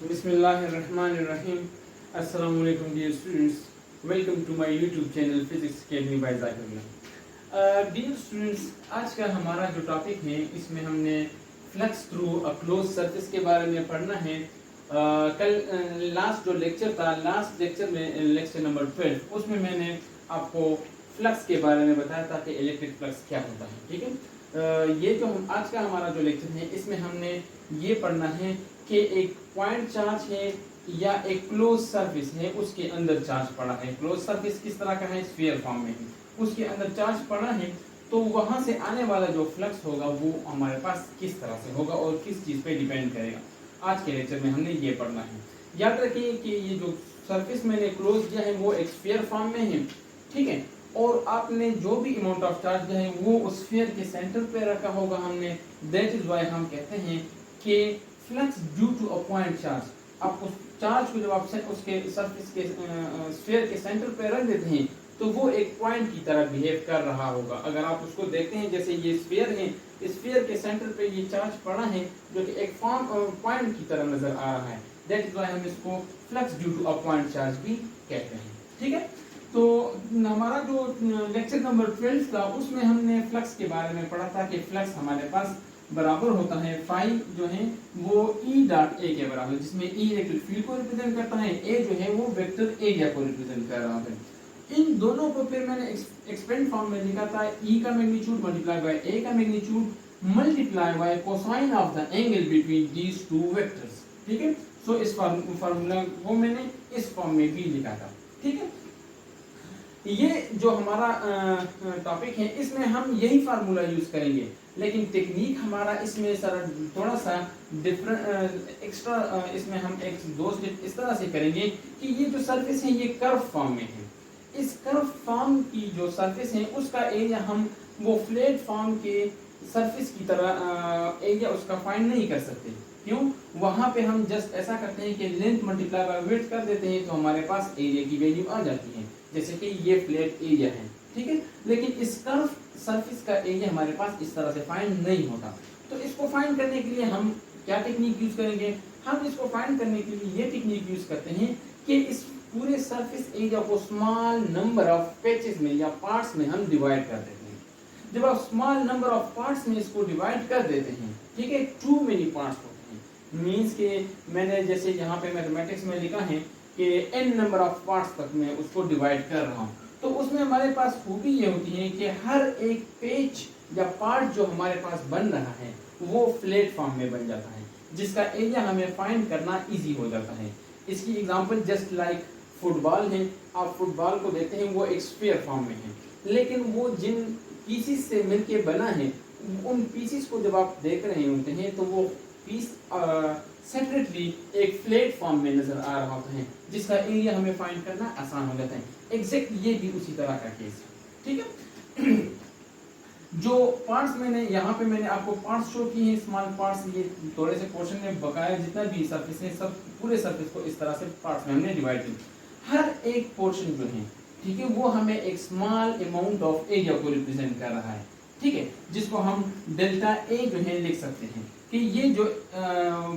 बिस्मिल्लाहिर्रहमानिर्रहीम। अस्सलाम वालेकुम dear students, welcome to my YouTube channel physics academy by Zakir. Dear students, आज का हमारा जो टॉपिक है इसमें हमने flux through a close surface के बारे में पढ़ना है। कल लास्ट जो लेक्चर था, लास्ट लेक्चर में लेक्चर नंबर 12, उसमें मैंने आपको फ्लक्स के बारे में बताया था कि इलेक्ट्रिक फ्लक्स क्या होता है। ठीक है, ये जो हम आज का हमारा जो लेक्चर है इसमें हमने ये पढ़ना है कि एक पॉइंट चार्ज है या एक क्लोज सरफेस है, उसके अंदर चार्ज पड़ा है। क्लोज सरफेस किस तरह का है? स्फीयर फॉर्म में है, उसके अंदर चार्ज पड़ा है, तो वहां से आने वाला जो फ्लक्स होगा वो हमारे पास किस तरह से होगा और किस चीज पे डिपेंड करेगा। आज के लेक्चर में हमने ये पढ़ना है। याद रखिए कि ये जो सरफेस मैंने क्लोज किया है वो एक स्फीयर फॉर्म में है, ठीक है, और आपने जो भी अमाउंट ऑफ चार्ज है वो उस स्फीयर के सेंटर पे रखा होगा हमने। दैट इज व्हाई हम कहते हैं कि flux due to a point charge. आप उस चार्ज को जब आप उसके सरफेस के स्फीयर के सेंटर पे रख देते हैं तो वो एक पॉइंट की तरह बिहेव कर रहा होगा। अगर आप उसको देखते हैं जैसे ये स्फीयर है, स्फीयर के सेंटर पे ये चार्ज पड़ा है जो कि एक पॉइंट की तरह नजर आ रहा है। दैट इज व्हाई हम इसको flux due to a point charge भी कहते हैं। ठीक है, तो हमारा जो लेक्चर नंबर 12 था उसमें हमने फ्लक्स के बारे में पढ़ा था कि फ्लक्स हमारे पास बराबर होता है फाई जो है वो ई डॉट ए के बराबर, जिसमें ई इलेक्ट्रिक फील्ड को रिप्रेजेंट करता है, ए जो है वो वेक्टर एरिया को रिप्रेजेंट कर रहा है। इन दोनों को फिर मैंने एक्सपेंड फॉर्म में लिखा था, ई का मैग्नीट्यूड मल्टीप्लाई बाय ए का magnitude multiply by cosine of the angle between these two vectors. ठीक है, सो इस फार्मूला वो मैंने इस फॉर्म में भी लिखा था। ठीक है, ये जो हमारा टॉपिक है इसमें हम यही फार्मूला यूज करेंगे, लेकिन टेक्निक हमारा इसमें सर थोड़ा सा डिफरेंट एक्स्ट्रा, इसमें हम एक दो स्टेप इस तरह से करेंगे कि ये जो सरफेस है ये कर्व फॉर्म में है। इस कर्व फॉर्म की जो सरफेस है उसका एरिया हम वो फ्लैट फॉर्म के सरफेस की तरह एरिया उसका फाइंड नहीं कर सकते। क्यों? वहां पे हम जस्ट ऐसा करते हैं कि लेंथ मल्टीप्लाई बाय विड्थ कर देते हैं तो हमारे पास एरिया की वैल्यू आ जाती है, जैसे कि ये फ्लैट एरिया है। ठीक है, लेकिन इस कर्व सरफेस का एरिया हमारे पास इस तरह से फाइंड नहीं होता। तो इसको फाइंड करने के लिए हम क्या टेक्निक यूज करेंगे? हम इसको फाइंड करने के लिए ये टेक्निक यूज करते हैं कि इस पूरे सरफेस एरिया को स्मॉल नंबर ऑफ पैचेस में या पार्ट्स में हम डिवाइड कर देते हैं। जब आप स्मॉल नंबर ऑफ पार्ट्स में इसको डिवाइड कर देते हैं, ठीक है, टू मेनी पार्ट्स होते हैं, मींस के मैंने जैसे यहाँ पे मैथमेटिक्स में लिखा है कि n नंबर ऑफ पार्ट्स तक मैं उसको डिवाइड कर रहा हूँ, तो उसमें हमारे पास खूबी ये होती है कि हर एक पेज या पार्ट जो हमारे पास बन रहा है वो फ्लैट फॉर्म में बन जाता है, जिसका एरिया हमें फाइंड करना इजी हो जाता है। इसकी एग्जांपल जस्ट लाइक फुटबॉल है। आप फुटबॉल को देखते हैं वो एक स्फीयर फॉर्म में है, लेकिन वो जिन पीसीस से मिलके बना है उन पीसीस को जब आप देख रहे होते हैं तो वो पीस सेपरेटली एक फ्लैट फॉर्म में नजर आ रहा होता है, जिसका एरिया हमें फाइंड करना आसान हो जाता है। एग्जैक्ट ये भी उसी तरह का केस है। ठीक है, जो पार्ट्स यहाँ पे मैंने आपको पार्ट्स शो किए हैं, स्मॉल पार्ट्स, ये थोड़े से पोर्शन में बकाया जितना भी सरफेस है सब पूरे सरफेस को इस तरह से पार्ट्स में हमने डिवाइड किया। हर एक पोर्शन जो है, ठीक है, वो हमें एक स्मॉल अमाउंट ऑफ एरिया को रिप्रेजेंट कर रहा है। ठीक है, जिसको हम डेल्टा ए जो है लिख सकते हैं कि ये जो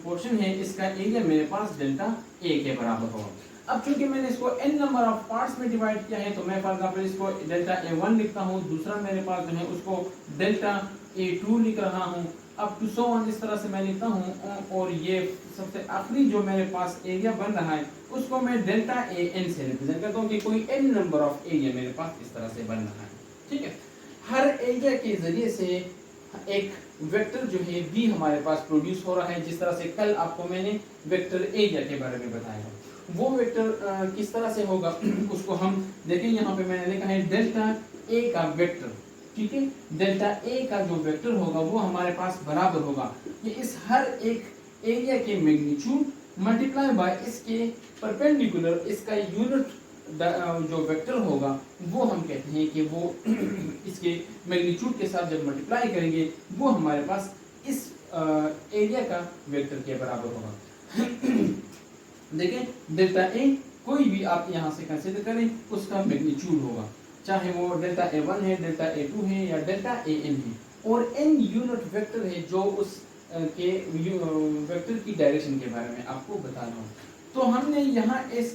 पोर्शन है इसका एरिया मेरे पास डेल्टा ए के बराबर होगा। अब चूंकि मैंने इसको n नंबर ऑफ पार्ट्स में डिवाइड किया है तो मैं फॉर एग्जांपल इसको डेल्टा A1 लिखता हूँ, दूसरा मेरे पास जो है उसको डेल्टा A2 लिख रहा हूँ, अब टू सो ऑन इस तरह से मैं लिखता हूँ, और ये सबसे आखिरी जो मेरे पास एरिया बन रहा है उसको मैं डेल्टा AN से रिप्रेजेंट करता हूँ कि कोई n नंबर ऑफ एरिया मेरे पास इस तरह से बन रहा है। ठीक है, हर एरिया के जरिए से एक वेक्टर जो है भी हमारे पास प्रोड्यूस हो रहा है, जिस तरह से कल आपको मैंने वेक्टर एरिया के बारे में बताया। वो वेक्टर किस तरह से होगा उसको हम देखें। यहाँ पे मैंने लिखा है डेल्टा ए का वेक्टर। ठीक है, डेल्टा ए का जो वेक्टर होगा वो हमारे पास बराबर होगा ये इस हर एक एरिया के मैग्नीट्यूड मल्टीप्लाई बाय इसके परपेंडिकुलर इसका यूनिट जो वेक्टर होगा वो हम कहते हैं कि वो इसके मैग्नीट्यूड के साथ जब मल्टीप्लाई करेंगे वो हमारे पास इस एरिया का वेक्टर के बराबर होगा। देखें, डेल्टा ए कोई भी आप यहाँ से कंसीडर करें उसका मैग्नीट्यूड होगा, चाहे वो डेल्टा A1 है, डेल्टा A2 है या डेल्टा AN है, और n यूनिट वेक्टर है जो उस के वेक्टर की डायरेक्शन के बारे में आपको बता रहा हूँ। तो हमने यहाँ इस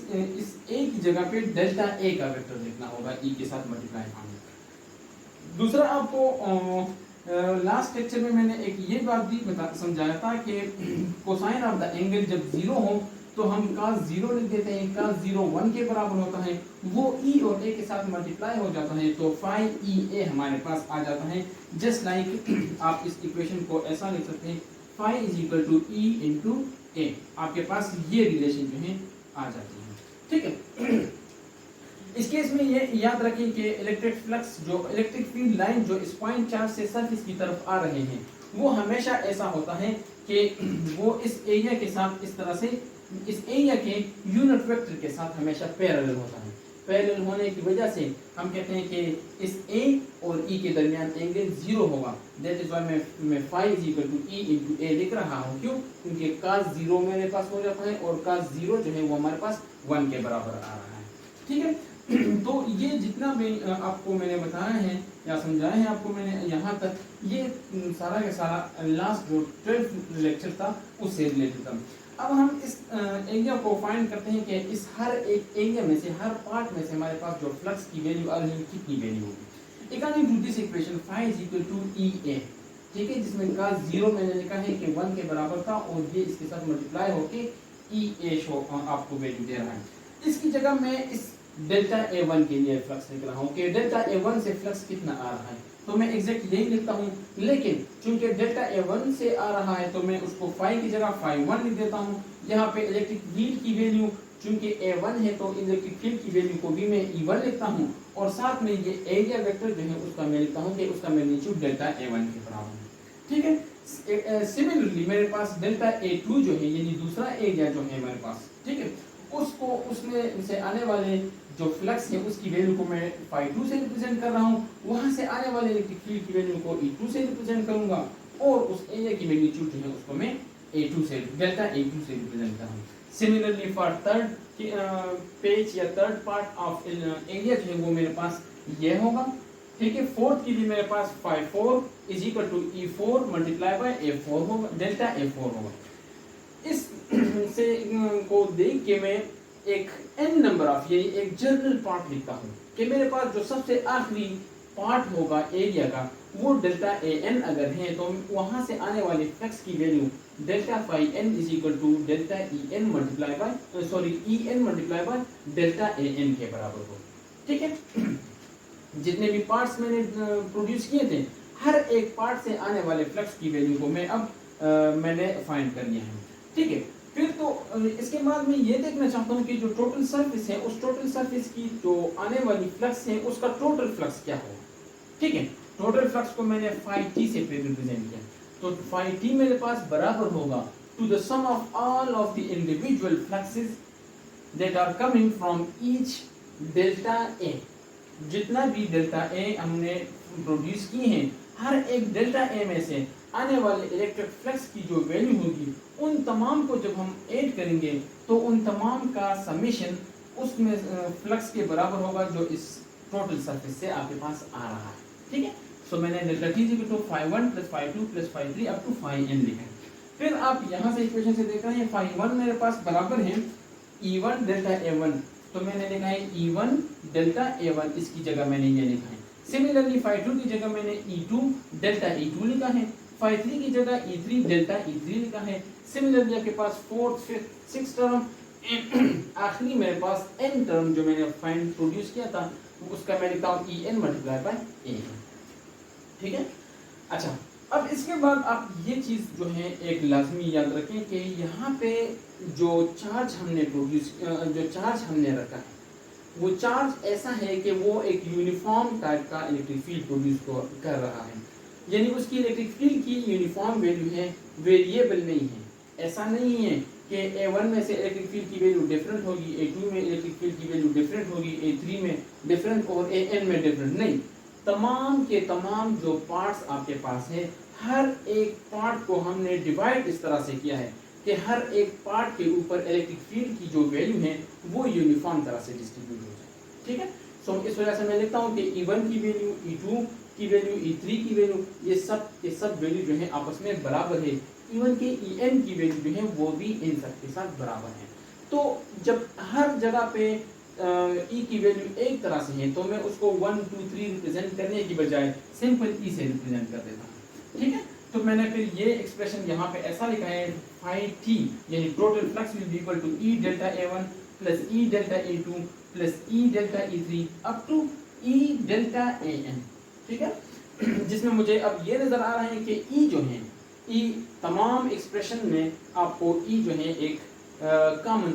ए की जगह पे डेल्टा ए का वेक्टर लिखना होगा, ई के साथ मल्टीप्लाई करना। दूसरा आपको लास्ट लेक्चर में मैंने एक ये बात भी समझाया था कि कोसाइन ऑफ द एंगल जब जीरो हो तो हम cos 0 लिख देते हैं, cos 0 1 के बराबर होता है, वो e और a के साथ मल्टीप्लाई हो जाता है तो phi e a हमारे पास आ जाता है। जस्ट लाइक आप इस इक्वेशन को ऐसा लिख सकते हैं, phi is equal to e into a, आपके पास ये रिलेशन जो है आ जाती है। ठीक है, इस केस में ये याद रखें कि इलेक्ट्रिक फ्लक्स जो इलेक्ट्रिक फील्ड लाइन जो इस पॉइंट चार्ज से सरफेस की तरफ आ रहे हैं वो हमेशा ऐसा होता है कि वो इस एरिया के साथ इस तरह से इस एरिया के यूनिट वेक्टर के साथ हमेशा पैरेलल होता है। पैरेलल होने की वजह से हम कहते हैं कि इस a और e के दरमियान एंगल जीरो होगा। दैट इज व्हाई मैं phi is equal to e into a लिख रहा हूँ। क्यों? क्योंकि cos 0 मेरे पास हो जाता है और cos 0 जो है वो हमारे पास 1 के बराबर आ रहा है। ठीक है, तो ये जितना भी आपको मैंने बताया है या समझाया है आपको मैंने यहाँ तक, ये सारा का सारा लास्ट जो 12th लेक्चर था उससे रिलेटेड था। अब हम इस एरिया को फाइंड करते हैं कि इस हर एक एरिया में से हर पार्ट में से हमारे पास जो फ्लक्स की वैल्यू आ रही है कितनी वैल्यू होगी। According to this equation phi is equal to EA, ठीक है, जिसमें cos 0 मैंने लिखा है कि 1 के बराबर था और ये इसके साथ मल्टीप्लाई होके EA शो आपको वैल्यू दे रहा है। इसकी जगह मैं इस डेल्टा A1 के लिए फ्लक्स लिख रहा हूँ कि डेल्टा A1 से फ्लक्स कितना आ रहा है, तो मैं एग्जैक्ट यही लिखता हूँ। लेकिन चूंकि डेल्टा A1 से आ रहा है तो मैं उसको phi की जगह phi1 लिख देता हूँ। यहाँ पे इलेक्ट्रिक फील्ड की वैल्यू चूंकि A1 है तो इलेक्ट्रिक फील्ड की वैल्यू को भी मैं E1 लिखता हूँ और साथ में ये एरिया वेक्टर जो है उसका मैं लिखता हूँ कि उसका मैग्नीट्यूड डेल्टा A1 के बराबर है। ठीक है, सिमिलरली मेरे पास डेल्टा A2 जो है यानी दूसरा एरिया जो है मेरे पास, ठीक है, उसको उसमें से आने वाले जो फ्लक्स है उसकी वैल्यू को मैं phi2 से रिप्रेजेंट कर रहा हूँ, वहां से आने वाले इलेक्ट्रिक फील्ड की वैल्यू को E2 से रिप्रेजेंट करूंगा और उस एरिया की मैग्नीट्यूड जो है उसको मैं A2 से डेल्टा A2 से रिप्रेजेंट कर रहा हूँ। सिमिलरली फॉर थर्ड पेज या थर्ड पार्ट ऑफ एरिया जो है वो मेरे पास ये होगा। ठीक है, फोर्थ के लिए मेरे पास phi4 is equal to E4 multiply by A4 होगा, डेल्टा A4 होगा। इस से को देख के मैं एक n नंबर ऑफ यानी एक जनरल पार्ट लिखता हूँ कि मेरे पास जो सबसे आखिरी पार्ट होगा एरिया का वो डेल्टा an अगर है तो वहां से आने वाले फ्लक्स की value delta phi n is equal to delta en multiply by en multiply by delta an के बराबर हो। ठीक है, जितने भी पार्ट्स मैंने प्रोड्यूस किए थे हर एक पार्ट से आने वाले फ्लक्स की वैल्यू को मैं अब मैंने फाइंड कर लिया है। ठीक है, फिर तो इसके बाद मैं ये देखना चाहता हूँ कि जो टोटल सरफेस है उस टोटल सरफेस की जो आने वाली फ्लक्स है उसका टोटल फ्लक्स क्या होगा। ठीक है, टोटल फ्लक्स को मैंने phi t से रिप्रेजेंट किया तो phi t मेरे पास बराबर होगा to the sum of all of the individual fluxes that are coming from each delta a। जितना भी डेल्टा a हमने प्रोड्यूस किए हैं हर एक डेल्टा a में से आने वाले इलेक्ट्रिक फ्लक्स की जो वैल्यू होगी उन तमाम को जब हम ऐड करेंगे तो उन तमाम का समेशन उसमें फ्लक्स के बराबर होगा जो इस टोटल सरफेस से आपके पास आ रहा है। ठीक है, सो मैंने delta t equal to phi1 plus phi2 plus phi3 up to phi n लिखा है। फिर आप यहाँ से इक्वेशन से देख रहे हैं phi1 मेरे पास बराबर है E1 डेल्टा A1, तो मैंने लिखा है E1 डेल्टा A1, इसकी जगह मैंने ये लिखा है। सिमिलरली phi2 की जगह मैंने E2 डेल्टा E2 लिखा है, phi3 की जगह E3 डेल्टा E3 लिखा है। सिमिलरली आपके पास फोर्थ फिफ्थ सिक्स टर्म आखिरी मेरे पास n टर्म जो मैंने फाइंड प्रोड्यूस किया था उसका मैं लिखता हूँ En मल्टीप्लाई बाय a। ठीक है, अच्छा, अब इसके बाद आप ये चीज़ जो है एक लाजमी याद रखें कि यहाँ पे जो चार्ज हमने रखा है वो चार्ज ऐसा है कि वो एक यूनिफॉर्म टाइप का इलेक्ट्रिक फील्ड प्रोड्यूस कर रहा है, यानी उसकी इलेक्ट्रिक फील्ड की यूनिफॉर्म वैल्यू है, वेरिएबल नहीं है। ऐसा नहीं है कि A1 में से इलेक्ट्रिक फील्ड की वैल्यू डिफरेंट होगी, A2 में इलेक्ट्रिक फील्ड की वैल्यू डिफरेंट होगी, A3 में डिफरेंट और AN में डिफरेंट नहीं। तमाम के तमाम जो पार्ट्स आपके पास है हर एक पार्ट को हमने डिवाइड इस तरह से किया है कि हर एक पार्ट के ऊपर इलेक्ट्रिक फील्ड की जो वैल्यू है वो यूनिफॉर्म तरह से डिस्ट्रीब्यूट हो जाए। ठीक है, सो इस वजह से मैं लिखता हूँ कि E1 की वैल्यू, E2 की वैल्यू, E3 की वैल्यू, ये सब के सब वैल्यू जो है आपस में बराबर है इवन के en की वैल्यू जो है वो भी इन सब के साथ बराबर है। तो जब हर जगह पे e की वैल्यू एक तरह से है तो मैं उसको 1 2 3 रिप्रेजेंट करने की बजाय सिंपल e से रिप्रेजेंट कर देता हूँ। ठीक है, तो मैंने फिर ये एक्सप्रेशन यहाँ पे ऐसा लिखा है फाई टी यानी total flux will be equal to e delta A1 plus e delta A2 plus e delta ए3 up to e delta A n. ठीक है, जिसमें मुझे अब ये नजर आ रहा है कि ई जो है ई तमाम एक्सप्रेशन में आपको ई जो है एक कॉमन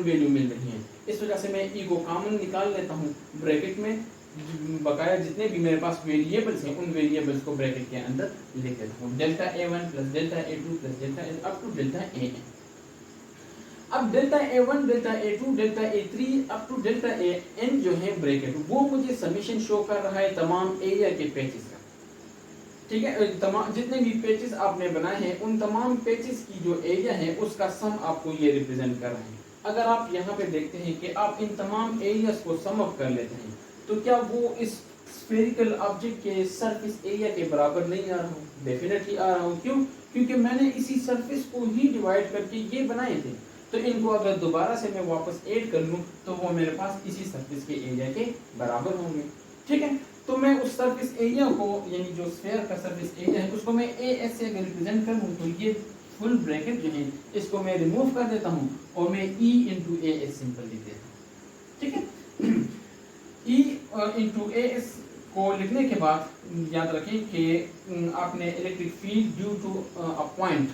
वैल्यू मिल रही है। इस वजह से मैं ई को कॉमन निकाल लेता हूँ ब्रैकेट में, बकाया जितने भी मेरे पास वेरिएबल्स हैं उन वेरिएबल्स को ब्रैकेट के अंदर लिख देता हूँ। Delta A1 plus delta A2 plus delta up to delta A N. अब delta A one delta A two delta ए3 up to delta A N जो है ब्रैकेट वो मुझे समीशन शो कर रहा है तमाम एरिया के पेचेस का। ठीक है, तमाम जितने भी पेचेस आपने बनाए हैं उन तमाम पेचेस की जो एरिया है उसका सम आपको ये रिप्रेजेंट कर रहा है। अगर आप यहाँ पे देखते हैं कि आप इन तमाम एरियाज को सम अप कर लेते हैं तो क्या वो इस स्फेरिकल ऑब्जेक्ट के सरफेस एरिया के बराबर नहीं आ रहा हूँ? डेफिनेटली आ रहा हूँ। क्यों? क्योंकि मैंने इसी सरफेस को ही डिवाइड करके ये बनाए थे। तो इनको अगर दोबारा से मैं वापस ऐड कर लूँ तो वो मेरे पास इसी सरफेस के एरिया के बराबर होंगे। ठीक है, तो मैं उस सरफेस एरिया को यानी जो स्फीयर का सरफेस एरिया है उसको मैं ए एस से अगर रिप्रेजेंट करूँ तो ये फुल ब्रैकेट जो है इसको मैं रिमूव कर देता हूँ और मैं E into A S simple लिख देता हूँ। ठीक है, ई इंटू ए एस को लिखने के बाद याद रखें कि आपने electric field due to a point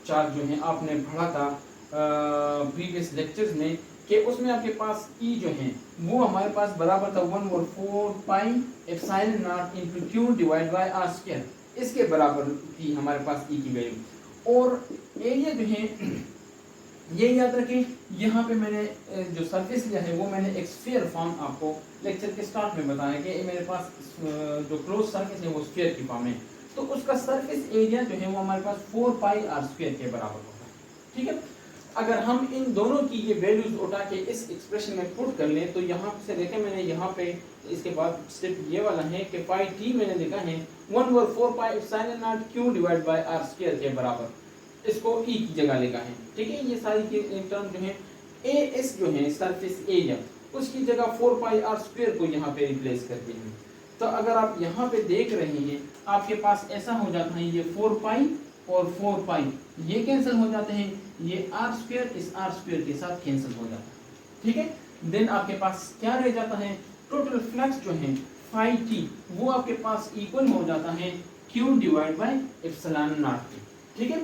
charge जो है आपने पढ़ा था प्रीवियस लेक्चर्स में कि उसमें आपके पास ई जो है वो हमारे पास बराबर था 1/4 pi epsilon not into q divide by r square, इसके बराबर थी हमारे पास ई की वैल्यू। और एरिया जो है ये याद रखें, यहाँ पे मैंने जो सरफेस लिया है वो मैंने एक स्फीयर फॉर्म आपको लेक्चर के स्टार्ट में बताया कि मेरे पास जो क्लोज सरफेस है वो स्फीयर की फॉर्म है, तो उसका सरफेस एरिया जो है वो हमारे पास 4 पाई आर स्क्वायर के बराबर होता है। ठीक है, अगर हम इन दोनों की ये वैल्यूज उठा के इस एक्सप्रेशन में पुट कर लें तो यहाँ से देखें मैंने यहाँ पे इसके बाद स्टेप ये वाला है कि पाई टी मैंने लिखा है 1/4 pi epsilon not q divide by r square के बराबर, इसको ई की जगह लिखा है। ठीक है, ये सारी की टर्म जो है ए एस जो है सरफेस एरिया उसकी जगह 4 पाई आर स्क्वायर को यहाँ पे रिप्लेस कर दिया है। तो अगर आप यहाँ पे देख रहे हैं आपके पास ऐसा हो जाता है ये 4 पाई और 4 पाई ये कैंसिल हो जाते हैं, ये आर स्क्वायर इस आर स्क्वायर के साथ कैंसिल हो जाता है। ठीक है, देन आपके पास क्या रह जाता है, टोटल फ्लक्स जो है फाई टी वो आपके पास इक्वल हो जाता है Q divide by epsilon naught. ठीक है,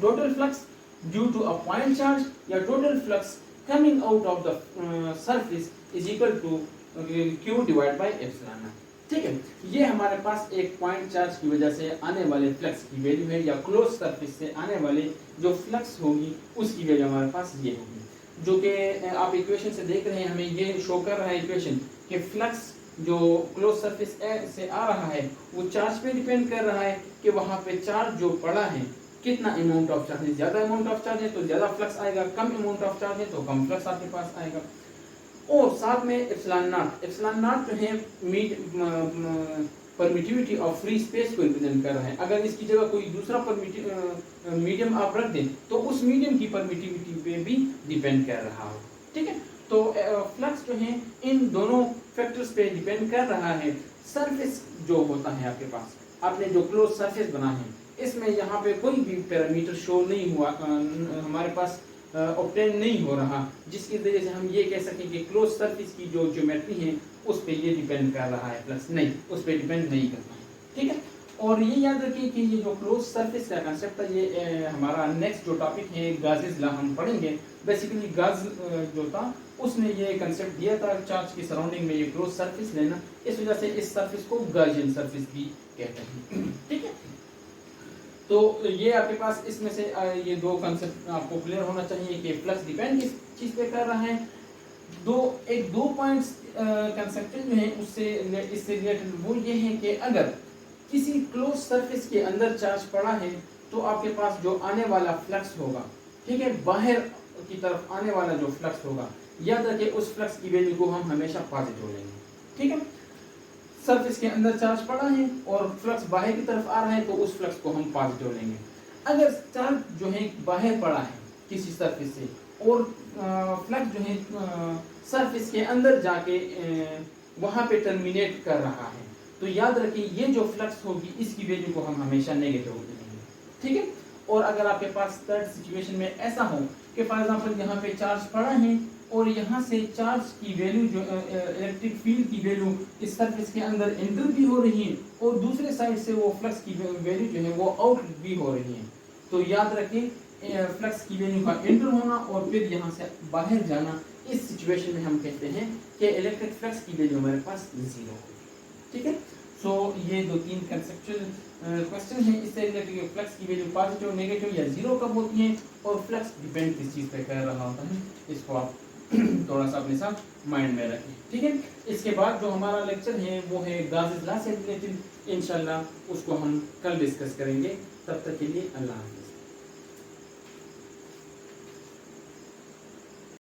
total flux due to a point charge या total flux coming out of the surface is equal to Q divide by epsilon naught. ठीक है, ये हमारे पास एक पॉइंट चार्ज की वजह से आने वाले फ्लक्स की वैल्यू है या क्लोज सरफेस से आने वाले जो फ्लक्स होगी उसकी वैल्यू हमारे पास ये होगी, जो कि आप इक्वेशन से देख रहे हैं हमें ये शो कर रहा है इक्वेशन कि फ्लक्स जो क्लोज सरफेस से आ रहा है वो चार्ज पे डिपेंड कर रहा है कि वहाँ पे चार्ज जो पड़ा है कितना अमाउंट ऑफ चार्ज है। ज़्यादा अमाउंट ऑफ चार्ज है तो ज़्यादा फ्लक्स आएगा, कम अमाउंट ऑफ चार्ज है तो कम फ्लक्स आपके पास आएगा। और साथ में एप्सिलॉन नॉट जो है परमिटिविटी ऑफ फ्री स्पेस को रिप्रेजेंट कर रहा है। अगर इसकी जगह कोई दूसरा मीडियम आप रख दें तो उस मीडियम की परमिटिविटी पे भी डिपेंड कर रहा हो। ठीक है, तो फ्लक्स जो है इन दोनों फैक्टर्स पे डिपेंड कर रहा है। सरफेस जो होता है आपके पास, आपने जो क्लोज सरफेस बना है इसमें यहाँ पे कोई भी पैरामीटर शो नहीं हुआ, हमारे पास ऑब्टेन नहीं हो रहा, जिसकी वजह से हम ये कह सकें कि क्लोज सरफेस की जो ज्योमेट्री है उस पे ये डिपेंड कर रहा है, प्लस नहीं उस पे डिपेंड नहीं करता है। ठीक है, और ये याद रखिए कि ये जो क्लोज सरफेस का कंसेप्ट है ये हमारा नेक्स्ट जो टॉपिक है गाजेस लॉ हम पढ़ेंगे। बेसिकली गाज जो था उसने ये कंसेप्ट दिया था चार्ज की सराउंडिंग में ये क्लोज सरफेस लेना, इस वजह से इस सरफेस को गाजियन सरफेस भी कहते हैं। ठीक है, तो ये आपके पास इसमें से ये दो कंसेप्ट आपको क्लियर होना चाहिए कि फ्लक्स डिपेंड किस चीज़ पे कर रहा है। दो पॉइंट्स कंसेप्ट जो है इससे रिलेटेड वो ये है कि अगर किसी क्लोज सरफेस के अंदर चार्ज पड़ा है तो आपके पास जो आने वाला फ्लक्स होगा, ठीक है, बाहर की तरफ आने वाला जो फ्लक्स होगा, याद रखिए उस फ्लक्स की वैल्यू को हम हमेशा पॉजिटिव लेंगे। ठीक है, सरफेस के अंदर चार्ज पड़ा है और फ्लक्स बाहर की तरफ आ रहा है तो उस फ्लक्स को हम पॉजिटिव लेंगे। अगर चार्ज जो है बाहर पड़ा है किसी सरफेस से और फ्लक्स जो है सरफेस के अंदर जाके वहां पे टर्मिनेट कर रहा है, तो याद रखिए ये जो फ्लक्स होगी इसकी वैल्यू को हम हमेशा नेगेटिव लिखेंगे, ठीक है। और अगर आपके पास थर्ड सिचुएशन में ऐसा हो कि फॉर एग्जांपल यहाँ पे चार्ज पड़ा है और यहाँ से चार्ज की वैल्यू जो इलेक्ट्रिक फील्ड की वैल्यू इस सरफेस के अंदर एंटर भी हो रही है और दूसरे साइड से वो फ्लक्स की वैल्यू जो है वो आउट भी हो रही है, तो याद रखें फ्लक्स की वैल्यू का एंटर होना और फिर यहाँ से बाहर जाना, इस सिचुएशन में हम कहते हैं कि इलेक्ट्रिक फ्लक्स की वैल्यू हमारे पास 0 होगी, ठीक है। सो ये 2-3 कंसेप्चुअल क्वेश्चन है, इससे रिलेटेड फ्लक्स की वैल्यू पॉजिटिव, नेगेटिव या 0 कब होती है और फ्लक्स डिपेंड किस चीज़ पे कर रहा होता है, इसको आप थोड़ा सा अपने साथ माइंड में रखें, ठीक है। इसके बाद जो हमारा लेक्चर है वो है गाउस लॉ से रिलेटेड, इंशाल्लाह उसको हम कल डिस्कस करेंगे। तब तक के लिए अल्लाह हाफ़िज़।